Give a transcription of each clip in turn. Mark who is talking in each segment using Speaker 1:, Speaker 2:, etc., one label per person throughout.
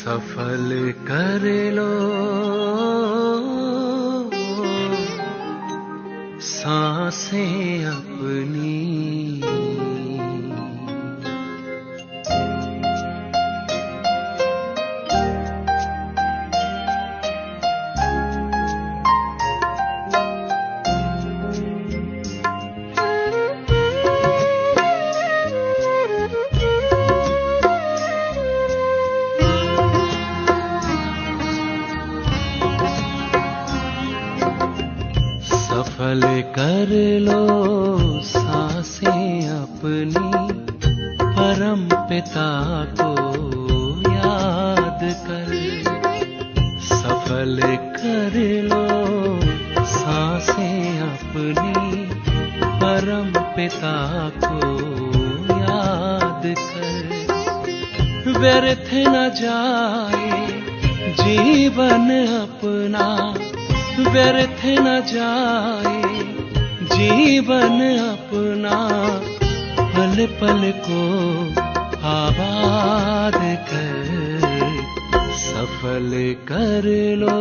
Speaker 1: सफल कर लो सांसें अपनी। सफल कर लो सांसें अपनी, परम पिता को याद कर। सफल कर लो सांसें अपनी, परम पिता को याद कर। व्यर्थ न जाए जीवन अपना, व्यर्थ न जाए जीवन अपना, पल पल को आबाद कर। सफल कर लो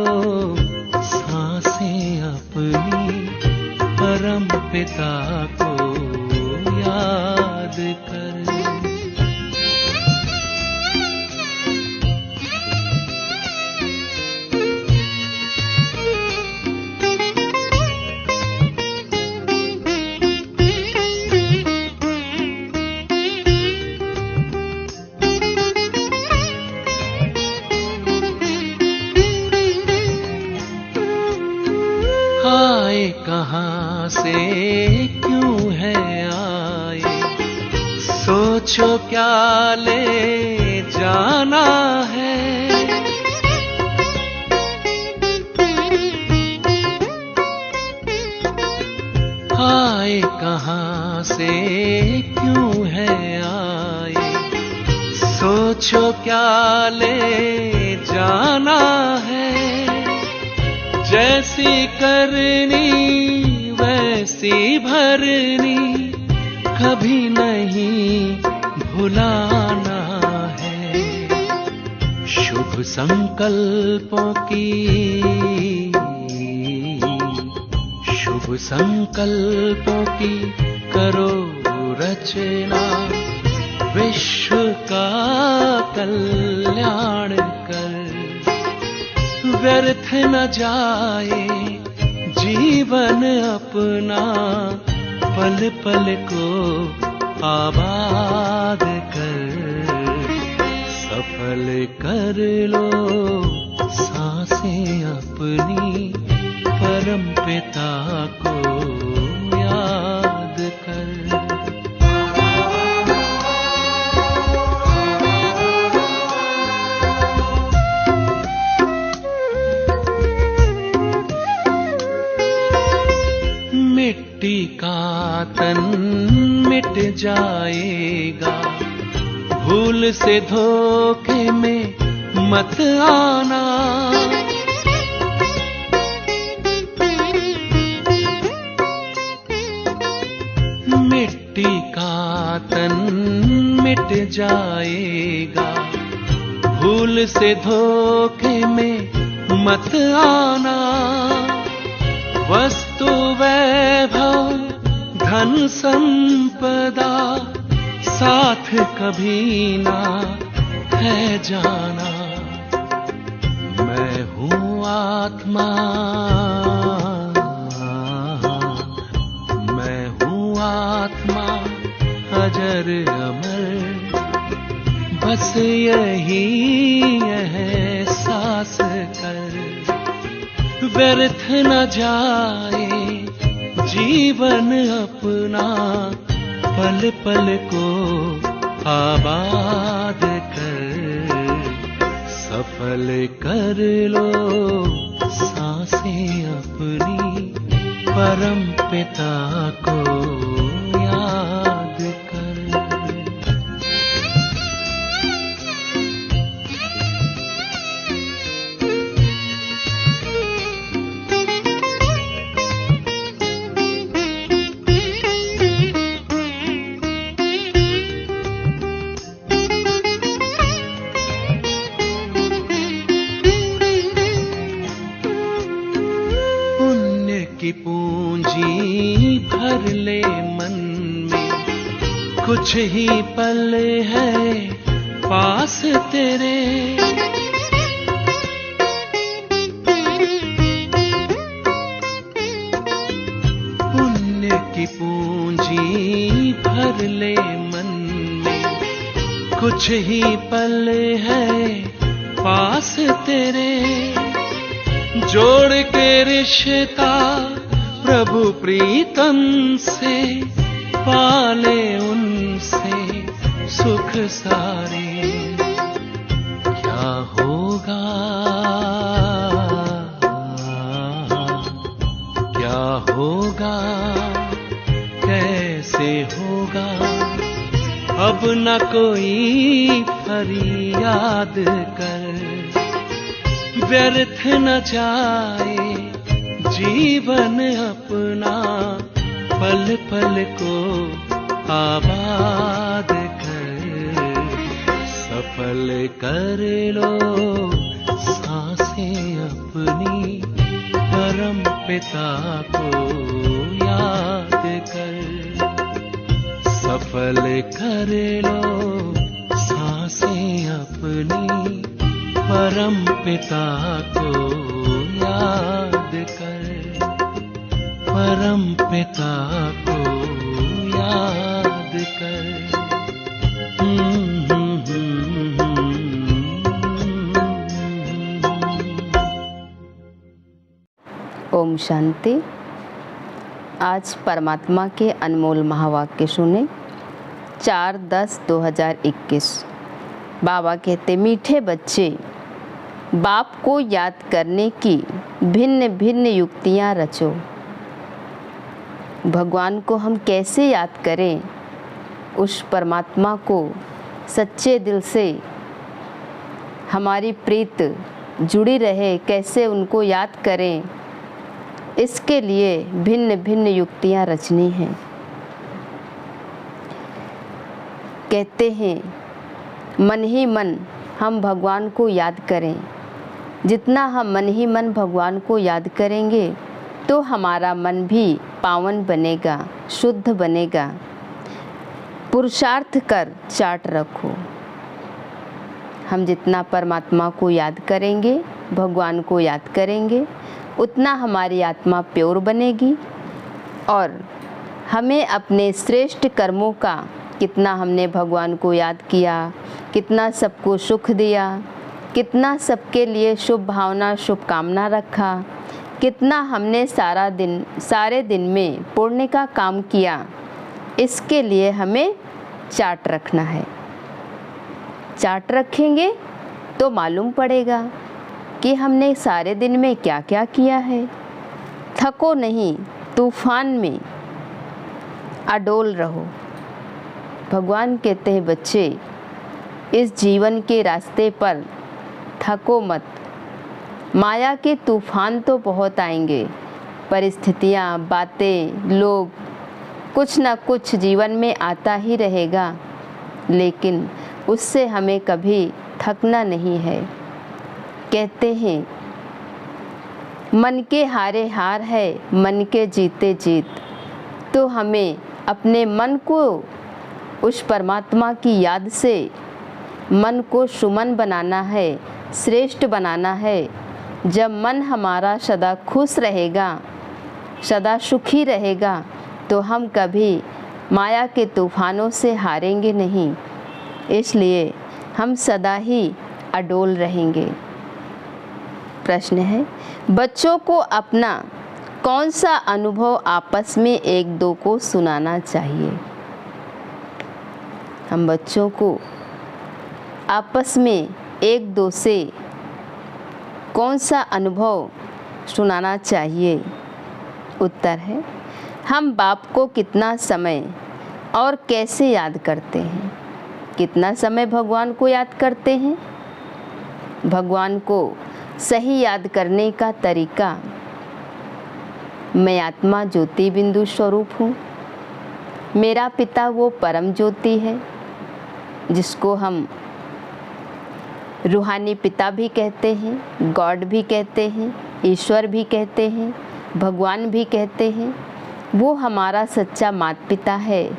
Speaker 1: सांसें अपनी, परम पिता को याद कर। आए कहाँ से क्यों है आए, सोचो क्या ले जाना है। आए कहाँ से क्यों है आए, सोचो क्या ले जाना है। जैसी करनी वैसी भरनी, कभी नहीं भुलाना है। शुभ संकल्पों की, शुभ संकल्पों की करो रचना, विश्व का कल्याण कर। व्यर्थ न जाए जीवन अपना, पल पल को आबाद कर। सफल कर लो सांसें अपनी, परम पिता को याद कर। मिट्टी का तन मिट जाएगा, भूल से धोखे में मत आना। मिट्टी का तन मिट जाएगा, भूल से धोखे में मत आना। वस्तु वैभव धन संपदा, साथ कभी ना है जाना। मैं हूँ आत्मा, मैं हूँ आत्मा अजर अमर, बस यही एहसास कर। व्यर्थ न जाए जीवन अपना, पल पल को आबाद कर। सफल कर लो सांसें अपनी, परम पिता को याद कर। कुछ ही पल है पास तेरे, पुण्य की पूंजी भर ले मन में, कुछ ही पल है पास तेरे, जोड़ के रिश्ता प्रभु प्रीतम से, पाले उनसे सुख सारे। क्या होगा, क्या होगा, कैसे होगा, अब न कोई फरियाद कर, व्यर्थ न जाए जीवन अपना, पल पल को आबाद कर, सफल कर लो सांसें अपनी, परम पिता को याद कर, सफल कर लो सांसें अपनी, परम पिता को याद कर, परम पिता को याद कर।
Speaker 2: ओम शांति। आज परमात्मा के अनमोल महावाक्य सुने। 4/10/2021। बाबा कहते, मीठे बच्चे, बाप को याद करने की भिन्न भिन्न युक्तियाँ रचो। भगवान को हम कैसे याद करें, उस परमात्मा को सच्चे दिल से हमारी प्रीत जुड़ी रहे, कैसे उनको याद करें, इसके लिए भिन्न भिन्न युक्तियाँ रचनी हैं। कहते हैं, मन ही मन हम भगवान को याद करें। जितना हम मन ही मन भगवान को याद करेंगे तो हमारा मन भी पावन बनेगा, शुद्ध बनेगा। पुरुषार्थ कर चार्ट रखो। हम जितना परमात्मा को याद करेंगे, भगवान को याद करेंगे, उतना हमारी आत्मा प्योर बनेगी और हमें अपने श्रेष्ठ कर्मों का, कितना हमने भगवान को याद किया, कितना सबको सुख दिया, कितना सबके लिए शुभ भावना शुभकामना रखा, कितना हमने सारे दिन में पुण्य का काम किया, इसके लिए हमें चार्ट रखना है। चार्ट रखेंगे तो मालूम पड़ेगा कि हमने सारे दिन में क्या क्या किया है। थको नहीं, तूफान में अडोल रहो। भगवान कहते हैं, बच्चे, इस जीवन के रास्ते पर थको मत। माया के तूफान तो बहुत आएंगे, परिस्थितियाँ, बातें, लोग, कुछ न कुछ जीवन में आता ही रहेगा, लेकिन उससे हमें कभी थकना नहीं है। कहते हैं, मन के हारे हार है, मन के जीते जीत। तो हमें अपने मन को उस परमात्मा की याद से मन को सुमन बनाना है, श्रेष्ठ बनाना है। जब मन हमारा सदा खुश रहेगा, सदा सुखी रहेगा, तो हम कभी माया के तूफानों से हारेंगे नहीं। इसलिए हम सदा ही अडोल रहेंगे। प्रश्न है, बच्चों को अपना कौन सा अनुभव आपस में एक दो को सुनाना चाहिए? हम बच्चों को आपस में एक दो से कौन सा अनुभव सुनाना चाहिए? उत्तर है, हम बाप को कितना समय और कैसे याद करते हैं? कितना समय भगवान को याद करते हैं? भगवान को सही याद करने का तरीका, मैं आत्मा ज्योति बिंदु स्वरूप हूँ। मेरा पिता वो परम ज्योति है, जिसको हम रूहानी पिता भी कहते हैं, गॉड भी कहते हैं, ईश्वर भी कहते हैं, भगवान भी कहते हैं। वो हमारा सच्चा माता पिता है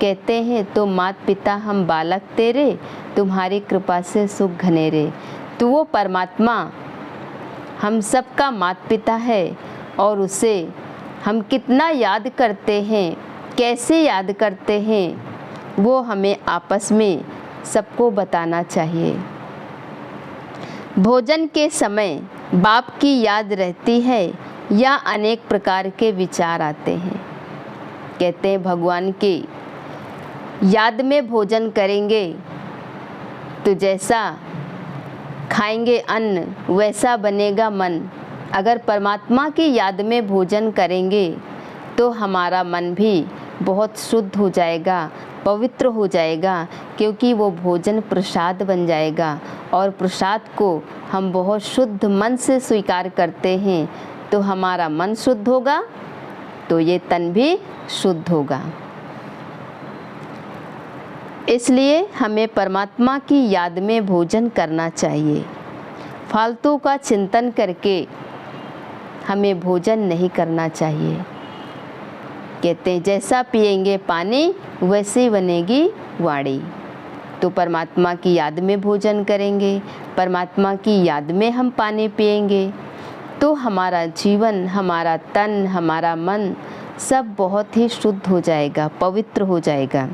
Speaker 2: कहते हैं तो मात पिता हम बालक तेरे, तुम्हारी कृपा से सुख घनेरे। तो वो परमात्मा हम सबका मात पिता है और उसे हम कितना याद करते हैं, कैसे याद करते हैं, वो हमें आपस में सबको बताना चाहिए। भोजन के समय बाप की याद रहती है या अनेक प्रकार के विचार आते हैं। कहते हैं भगवान की याद में भोजन करेंगे तो जैसा खाएंगे अन्न वैसा बनेगा मन। अगर परमात्मा की याद में भोजन करेंगे तो हमारा मन भी बहुत शुद्ध हो जाएगा, पवित्र हो जाएगा, क्योंकि वो भोजन प्रसाद बन जाएगा और प्रसाद को हम बहुत शुद्ध मन से स्वीकार करते हैं तो हमारा मन शुद्ध होगा तो ये तन भी शुद्ध होगा। इसलिए हमें परमात्मा की याद में भोजन करना चाहिए। फालतू का चिंतन करके हमें भोजन नहीं करना चाहिए। कहते हैं जैसा पिएंगे पानी वैसे बनेगी वाणी। तो परमात्मा की याद में भोजन करेंगे, परमात्मा की याद में हम पानी पिएंगे तो हमारा जीवन, हमारा तन, हमारा मन सब बहुत ही शुद्ध हो जाएगा, पवित्र हो जाएगा।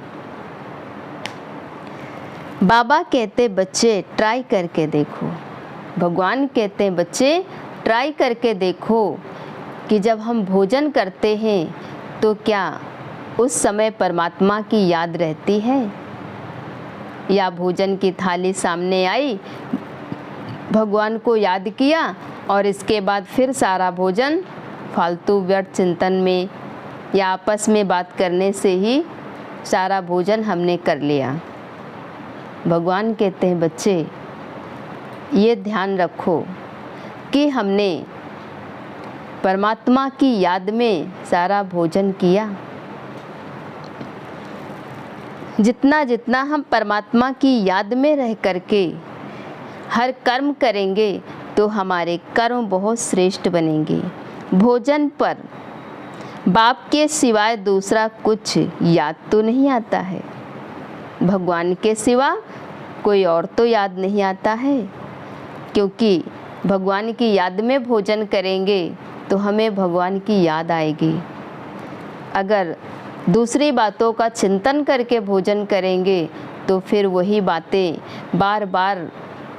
Speaker 2: बाबा कहते बच्चे ट्राई करके देखो, भगवान कहते हैं बच्चे ट्राई करके देखो कि जब हम भोजन करते हैं तो क्या उस समय परमात्मा की याद रहती है, या भोजन की थाली सामने आई, भगवान को याद किया और इसके बाद फिर सारा भोजन फालतू व्यर्थ चिंतन में या आपस में बात करने से ही सारा भोजन हमने कर लिया। भगवान कहते हैं बच्चे ये ध्यान रखो कि हमने परमात्मा की याद में सारा भोजन किया। जितना जितना हम परमात्मा की याद में रह करके हर कर्म करेंगे तो हमारे कर्म बहुत श्रेष्ठ बनेंगे। भोजन पर बाप के सिवाय दूसरा कुछ याद तो नहीं आता है, भगवान के सिवा कोई और तो याद नहीं आता है, क्योंकि भगवान की याद में भोजन करेंगे तो हमें भगवान की याद आएगी। अगर दूसरी बातों का चिंतन करके भोजन करेंगे तो फिर वही बातें बार बार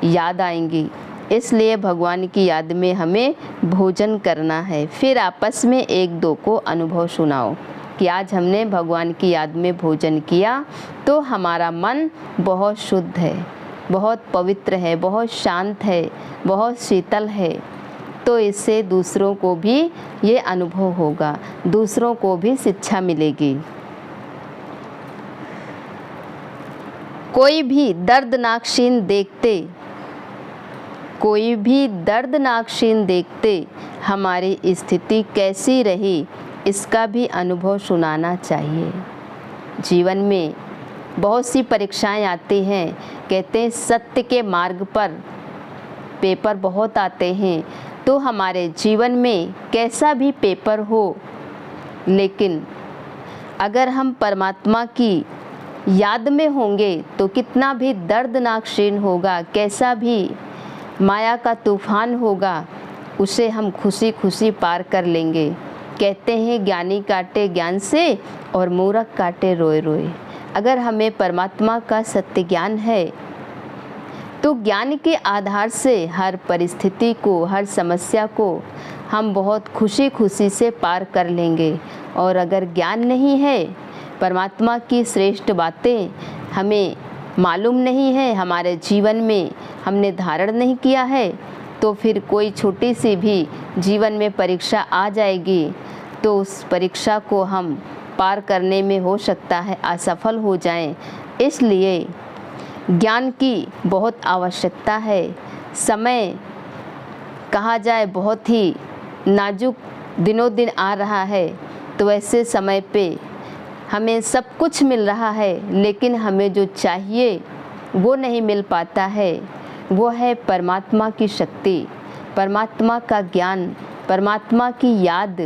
Speaker 2: याद आएंगी। इसलिए भगवान की याद में हमें भोजन करना है। फिर आपस में एक दो को अनुभव सुनाओ कि आज हमने भगवान की याद में भोजन किया तो हमारा मन बहुत शुद्ध है, बहुत पवित्र है, बहुत शांत है, बहुत शीतल है। तो इससे दूसरों को भी ये अनुभव होगा, दूसरों को भी शिक्षा मिलेगी। कोई भी दर्दनाक सीन देखते हमारी स्थिति कैसी रही इसका भी अनुभव सुनाना चाहिए। जीवन में बहुत सी परीक्षाएं आती हैं। कहते हैं सत्य के मार्ग पर पेपर बहुत आते हैं। तो हमारे जीवन में कैसा भी पेपर हो, लेकिन अगर हम परमात्मा की याद में होंगे तो कितना भी दर्दनाक क्षण होगा, कैसा भी माया का तूफान होगा, उसे हम खुशी खुशी पार कर लेंगे। कहते हैं ज्ञानी काटे ज्ञान से और मूर्ख काटे रोए रोए। अगर हमें परमात्मा का सत्य ज्ञान है तो ज्ञान के आधार से हर परिस्थिति को, हर समस्या को हम बहुत खुशी खुशी से पार कर लेंगे। और अगर ज्ञान नहीं है, परमात्मा की श्रेष्ठ बातें हमें मालूम नहीं है, हमारे जीवन में हमने धारण नहीं किया है, तो फिर कोई छोटी सी भी जीवन में परीक्षा आ जाएगी तो उस परीक्षा को हम पार करने में हो सकता है असफल हो जाएं। इसलिए ज्ञान की बहुत आवश्यकता है। समय कहा जाए बहुत ही नाजुक दिनों दिन आ रहा है, तो ऐसे समय पे हमें सब कुछ मिल रहा है लेकिन हमें जो चाहिए वो नहीं मिल पाता है। वो है परमात्मा की शक्ति, परमात्मा का ज्ञान, परमात्मा की याद।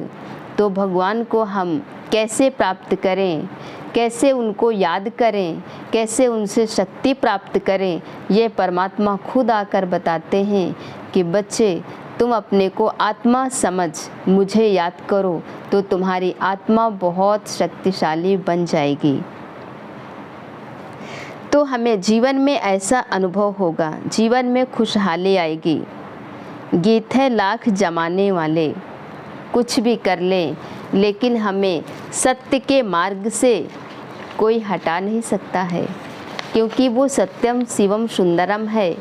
Speaker 2: तो भगवान को हम कैसे प्राप्त करें, कैसे उनको याद करें, कैसे उनसे शक्ति प्राप्त करें, ये परमात्मा खुद आकर बताते हैं कि बच्चे तुम अपने को आत्मा समझ मुझे याद करो तो तुम्हारी आत्मा बहुत शक्तिशाली बन जाएगी। तो हमें जीवन में ऐसा अनुभव होगा, जीवन में खुशहाली आएगी। गीत है लाख जमाने वाले, कुछ भी कर लें लेकिन हमें सत्य के मार्ग से कोई हटा नहीं सकता है, क्योंकि वो सत्यम शिवम सुंदरम है,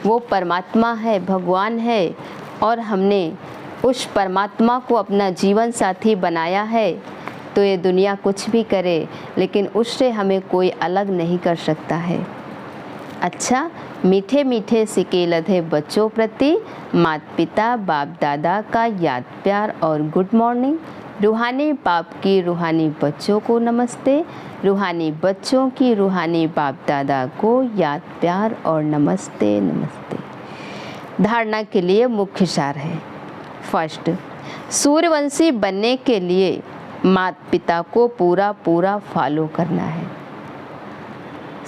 Speaker 2: वो परमात्मा है, भगवान है, और हमने उस परमात्मा को अपना जीवन साथी बनाया है। तो ये दुनिया कुछ भी करे लेकिन उससे हमें कोई अलग नहीं कर सकता है। अच्छा, मीठे मीठे सिके लधे बच्चों प्रति माता पिता बाप दादा का याद प्यार और गुड मॉर्निंग। रूहानी बाप की रूहानी बच्चों को नमस्ते, रूहानी बच्चों की रूहानी बाप दादा को याद प्यार और नमस्ते नमस्ते। धारणा के लिए मुख्य सार है। फर्स्ट, सूर्यवंशी बनने के लिए माता पिता को पूरा पूरा फॉलो करना है।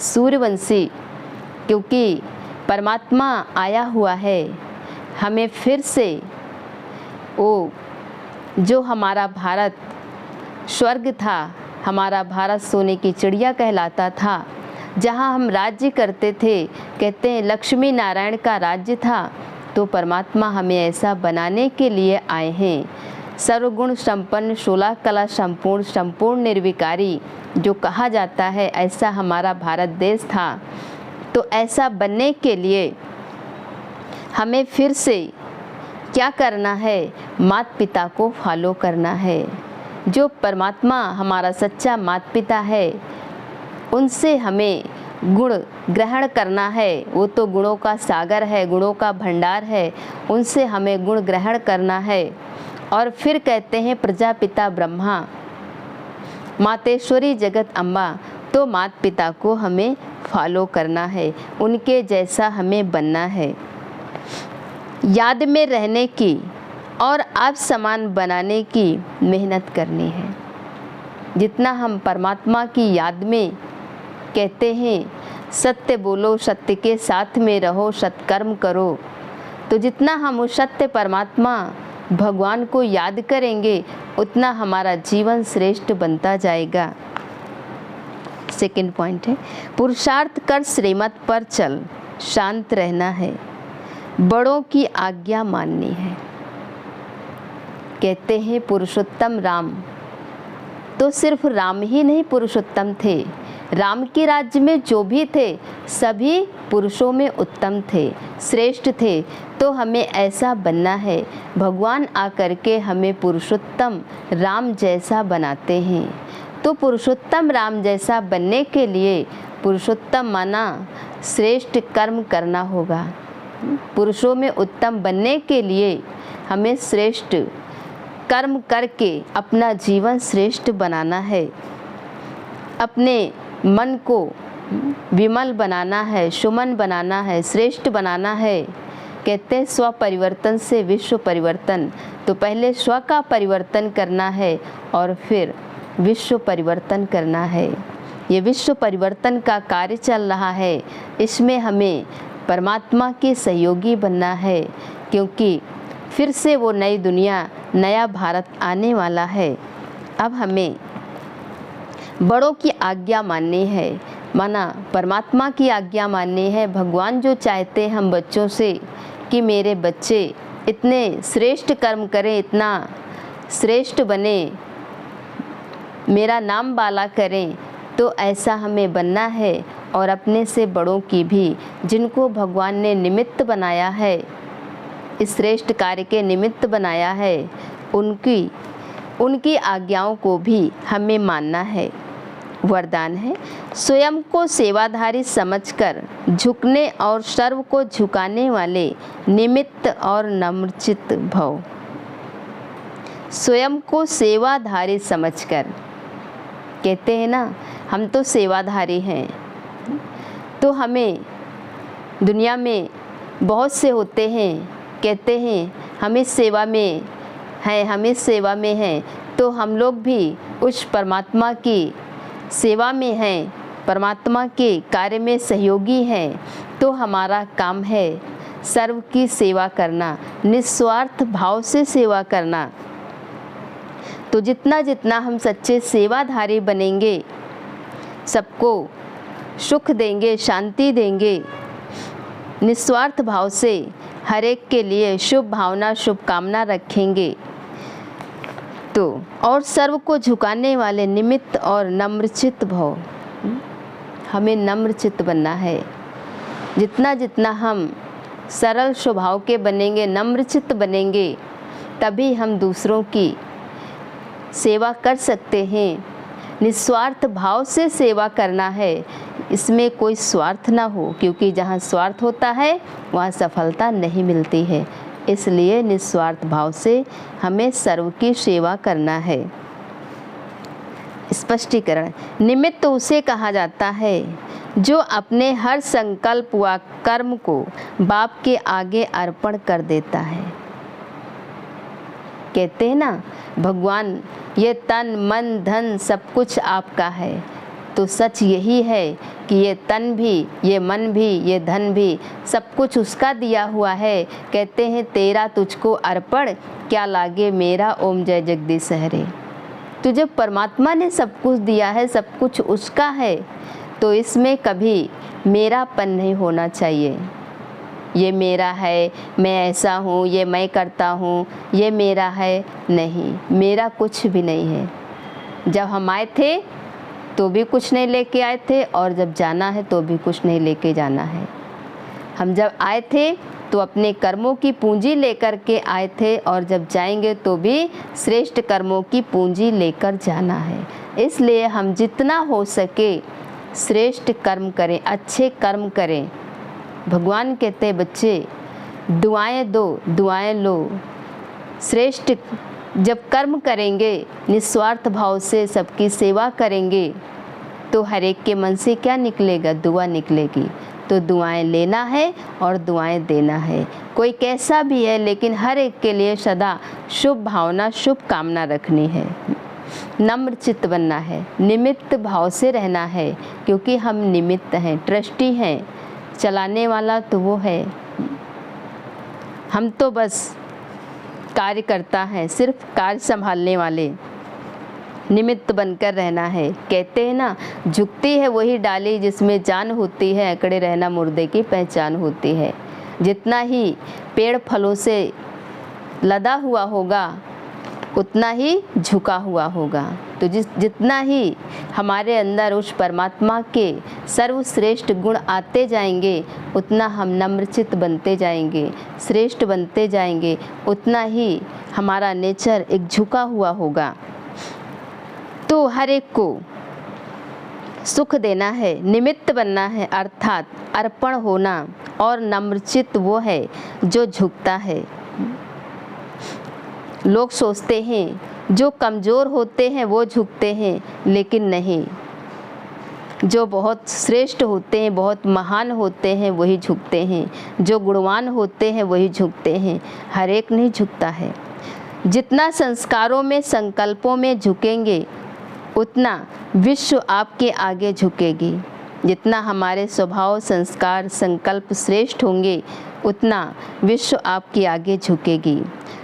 Speaker 2: सूर्यवंशी क्योंकि परमात्मा आया हुआ है, हमें फिर से वो जो हमारा भारत स्वर्ग था, हमारा भारत सोने की चिड़िया कहलाता था, जहाँ हम राज्य करते थे, कहते हैं लक्ष्मी नारायण का राज्य था, तो परमात्मा हमें ऐसा बनाने के लिए आए हैं। सर्वगुण संपन्न 16 कला संपूर्ण संपूर्ण निर्विकारी जो कहा जाता है, ऐसा हमारा भारत देश था। तो ऐसा बनने के लिए हमें फिर से क्या करना है, माता पिता को फॉलो करना है। जो परमात्मा हमारा सच्चा माता पिता है, उनसे हमें गुण ग्रहण करना है। वो तो गुणों का सागर है, गुणों का भंडार है, उनसे हमें गुण ग्रहण करना है। और फिर कहते हैं प्रजापिता ब्रह्मा, मातेश्वरी जगत अम्बा, तो माता पिता को हमें फॉलो करना है, उनके जैसा हमें बनना है। याद में रहने की और आप समान बनाने की मेहनत करनी है। जितना हम परमात्मा की याद में कहते हैं सत्य बोलो, सत्य के साथ में रहो, सत्कर्म करो, तो जितना हम उस सत्य परमात्मा भगवान को याद करेंगे उतना हमारा जीवन श्रेष्ठ बनता जाएगा। सेकंड पॉइंट है, पुरुषार्थ कर श्रीमत पर चल, शांत रहना है, बड़ों की आज्ञा माननी है। कहते हैं पुरुषोत्तम राम, तो सिर्फ राम ही नहीं पुरुषोत्तम थे, राम के राज्य में जो भी थे सभी पुरुषों में उत्तम थे, श्रेष्ठ थे। तो हमें ऐसा बनना है। भगवान आकर के हमें पुरुषोत्तम राम जैसा बनाते हैं। तो पुरुषोत्तम राम जैसा बनने के लिए पुरुषोत्तम माना श्रेष्ठ कर्म करना होगा। पुरुषों में उत्तम बनने के लिए हमें श्रेष्ठ कर्म करके अपना जीवन श्रेष्ठ बनाना है। अपने मन को विमल बनाना है, सुमन बनाना है, श्रेष्ठ बनाना है। कहते हैं स्व परिवर्तन से विश्व परिवर्तन। तो पहले स्व का परिवर्तन करना है और फिर विश्व परिवर्तन करना है। ये विश्व परिवर्तन का कार्य चल रहा है, इसमें हमें परमात्मा के सहयोगी बनना है, क्योंकि फिर से वो नई दुनिया, नया भारत आने वाला है। अब हमें बड़ों की आज्ञा माननी है, माना परमात्मा की आज्ञा माननी है। भगवान जो चाहते हैं हम बच्चों से कि मेरे बच्चे इतने श्रेष्ठ कर्म करें, इतना श्रेष्ठ बने, मेरा नाम बाला करें, तो ऐसा हमें बनना है। और अपने से बड़ों की भी, जिनको भगवान ने निमित्त बनाया है, इस श्रेष्ठ कार्य के निमित्त बनाया है, उनकी आज्ञाओं को भी हमें मानना है। वरदान है, स्वयं को सेवाधारी समझकर झुकने और सर्व को झुकाने वाले निमित्त और नम्रचित भव। स्वयं को सेवाधारी समझकर, कहते हैं ना हम तो सेवाधारी हैं। तो हमें दुनिया में बहुत से होते हैं, कहते हैं हम इस सेवा में हैं, हम इस सेवा में हैं। तो हम लोग भी उस परमात्मा की सेवा में हैं, परमात्मा के कार्य में सहयोगी हैं, तो हमारा काम है सर्व की सेवा करना, निस्वार्थ भाव से सेवा करना। तो जितना जितना हम सच्चे सेवाधारी बनेंगे, सबको सुख देंगे, शांति देंगे, निस्वार्थ भाव से हर एक के लिए शुभ भावना, शुभकामना रखेंगे, तो और सर्व को झुकाने वाले निमित्त और नम्रचित्त भव, हमें नम्रचित्त बनना है। जितना जितना हम सरल स्वभाव के बनेंगे, नम्रचित्त बनेंगे, तभी हम दूसरों की सेवा कर सकते हैं। निस्वार्थ भाव से सेवा करना है, इसमें कोई स्वार्थ ना हो, क्योंकि जहाँ स्वार्थ होता है वहाँ सफलता नहीं मिलती है। इसलिए निस्वार्थ भाव से हमें सर्व की सेवा करना है। स्पष्टीकरण, निमित्त उसे कहा जाता है जो अपने हर संकल्प व कर्म को बाप के आगे अर्पण कर देता है। कहते हैं ना, भगवान ये तन मन धन सब कुछ आपका है, तो सच यही है कि ये तन भी, ये मन भी, ये धन भी सब कुछ उसका दिया हुआ है। कहते हैं तेरा तुझको अर्पण, क्या लागे मेरा, ओम जय जगदीश हरे। तो जब परमात्मा ने सब कुछ दिया है, सब कुछ उसका है, तो इसमें कभी मेरापन नहीं होना चाहिए। ये मेरा है, मैं ऐसा हूँ, ये मैं करता हूँ, ये मेरा है, नहीं, मेरा कुछ भी नहीं है। जब हम आए थे तो भी कुछ नहीं लेके आए थे, और जब जाना है तो भी कुछ नहीं लेके जाना है। हम जब आए थे तो अपने कर्मों की पूंजी लेकर के आए थे, और जब जाएंगे तो भी श्रेष्ठ कर्मों की पूंजी लेकर जाना है। इसलिए हम जितना हो सके श्रेष्ठ कर्म करें, अच्छे कर्म करें। भगवान कहते हैं बच्चे दुआएं दो, दुआएं लो। श्रेष्ठ जब कर्म करेंगे, निस्वार्थ भाव से सबकी सेवा करेंगे, तो हर एक के मन से क्या निकलेगा, दुआ निकलेगी। तो दुआएं लेना है और दुआएं देना है। कोई कैसा भी है, लेकिन हर एक के लिए सदा शुभ भावना, शुभ कामना रखनी है। नम्र चित्त बनना है, निमित्त भाव से रहना है, क्योंकि हम निमित्त हैं, ट्रस्टी हैं, चलाने वाला तो वो है, हम तो बस कार्यकर्ता हैं, सिर्फ कार्य संभालने वाले। निमित्त बनकर रहना है। कहते हैं ना, झुकती है वही डाली जिसमें जान होती है, अकड़े रहना मुर्दे की पहचान होती है। जितना ही पेड़ फलों से लदा हुआ होगा, उतना ही झुका हुआ होगा। तो जितना ही हमारे अंदर उस परमात्मा के सर्वश्रेष्ठ गुण आते जाएंगे, उतना हम नम्रचित्त बनते जाएंगे, श्रेष्ठ बनते जाएंगे, उतना ही हमारा नेचर एक झुका हुआ होगा। तो हर एक को सुख देना है, निमित्त बनना है, अर्थात अर्पण होना। और नम्रचित्त वो है जो झुकता है। लोग सोचते हैं जो कमज़ोर होते हैं वो झुकते हैं, लेकिन नहीं, जो बहुत श्रेष्ठ होते हैं, बहुत महान होते हैं, वही झुकते हैं। जो गुणवान होते हैं वही झुकते हैं, हर एक नहीं झुकता है। जितना संस्कारों में, संकल्पों में झुकेंगे, उतना विश्व आपके आगे झुकेगी। जितना हमारे स्वभाव, संस्कार, संकल्प श्रेष्ठ होंगे, उतना विश्व आपके आगे झुकेगी।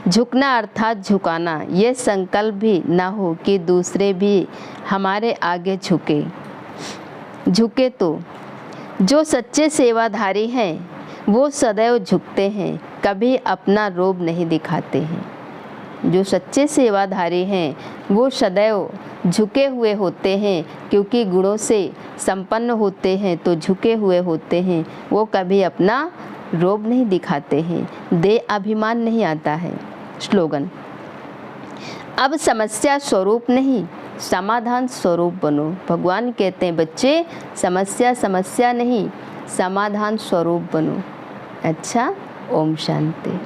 Speaker 2: झुकना अर्थात झुकाना, ये संकल्प भी ना हो कि दूसरे भी हमारे आगे झुके। झुके तो जो सच्चे सेवाधारी हैं वो सदैव झुकते हैं, कभी अपना रोब नहीं दिखाते हैं। जो सच्चे सेवाधारी हैं वो सदैव झुके हुए होते हैं, क्योंकि गुणों से संपन्न होते हैं तो झुके हुए होते हैं। वो कभी अपना रोब नहीं दिखाते हैं, दे अभिमान नहीं आता है। स्लोगन, अब समस्या स्वरूप नहीं, समाधान स्वरूप बनो। भगवान कहते हैं बच्चे, समस्या समस्या नहीं, समाधान स्वरूप बनो। अच्छा, ओम शांति।